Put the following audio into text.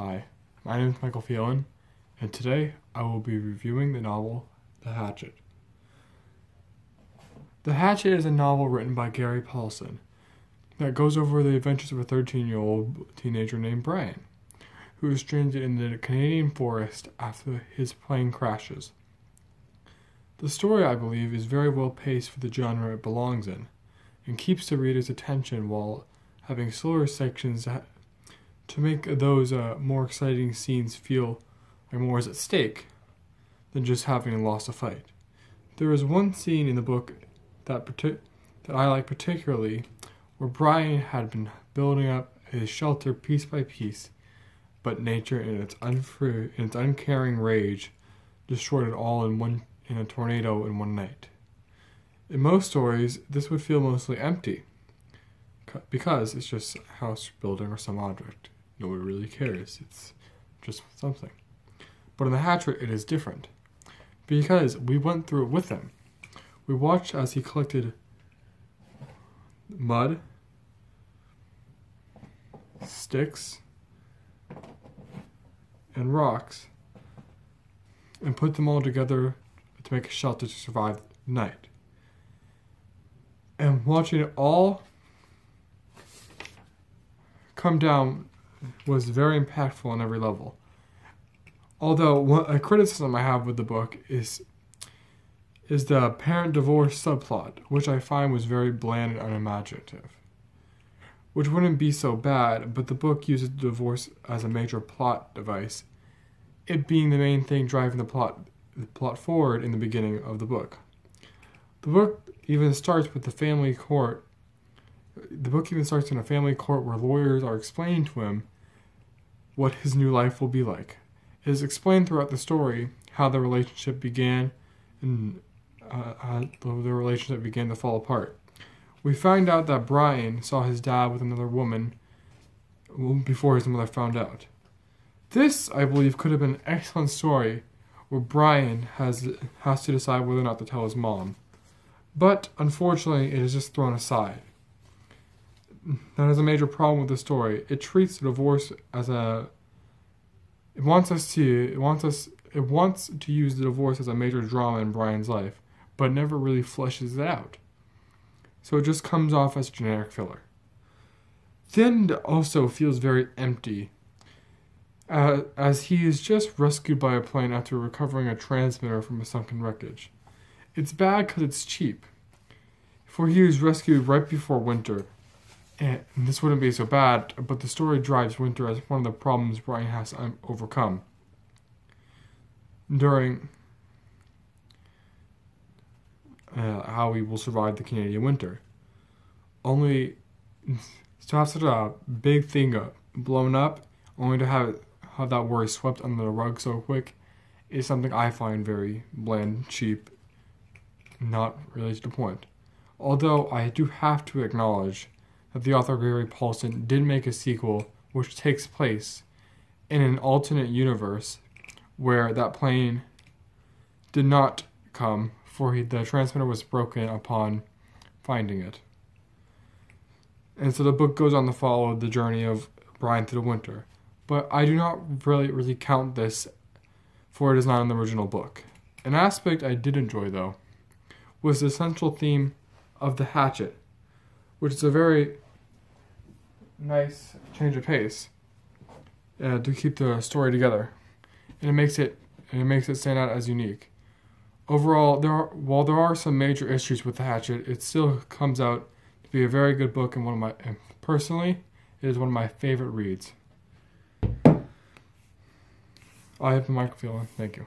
Hi, my name is Michael Phelan, and today I will be reviewing the novel The Hatchet. The Hatchet is a novel written by Gary Paulson that goes over the adventures of a 13-year-old teenager named Brian, who is stranded in the Canadian forest after his plane crashes. The story, I believe, is very well paced for the genre it belongs in, and keeps the reader's attention while having slower sections to make those more exciting scenes feel like more is at stake than just having lost a fight. There is one scene in the book that I like particularly, where Brian had been building up his shelter piece by piece, but nature in its uncaring rage destroyed it all in a tornado in one night. In most stories, this would feel mostly empty, because it's just a house, building, or some object. Nobody really cares. It's just something. But in The Hatchet, it is different, because we went through it with him. We watched as he collected mud, sticks, and rocks, and put them all together to make a shelter to survive the night. And watching it all come down was very impactful on every level. Although a criticism I have with the book is the parent divorce subplot, which I find was very bland and unimaginative. Which wouldn't be so bad, but the book uses divorce as a major plot device, it being the main thing driving the plot forward in the beginning of the book. The book even starts with the family court. The book even starts in a family court where lawyers are explaining to him what his new life will be like. It is explained throughout the story how the relationship began and the relationship began to fall apart. We find out that Brian saw his dad with another woman before his mother found out. This, I believe, could have been an excellent story where Brian has to decide whether or not to tell his mom. But, unfortunately, it is just thrown aside. That is a major problem with the story. It treats the divorce as it wants to use the divorce as a major drama in Brian's life, but never really fleshes it out. So it just comes off as generic filler. The end also feels very empty, as he is just rescued by a plane after recovering a transmitter from a sunken wreckage. It's bad because it's cheap, for he was rescued right before winter. And this wouldn't be so bad, but the story drives winter as one of the problems Brian has to overcome during how he will survive the Canadian winter. Only to have such a big thing blown up, only to have that worry swept under the rug so quick, is something I find very bland, cheap, not really to the point. Although I do have to acknowledge that the author Gary Paulson did make a sequel which takes place in an alternate universe where that plane did not come, for the transmitter was broken upon finding it. And so the book goes on to follow the journey of Brian through the winter. But I do not really count this, for it is not in the original book. An aspect I did enjoy, though, was the central theme of The Hatchet, which is a very nice change of pace to keep the story together, and it makes it stand out as unique. Overall, while there are some major issues with The Hatchet, it still comes out to be a very good book, and personally, it is one of my favorite reads. I have been Michael Phelan. Thank you.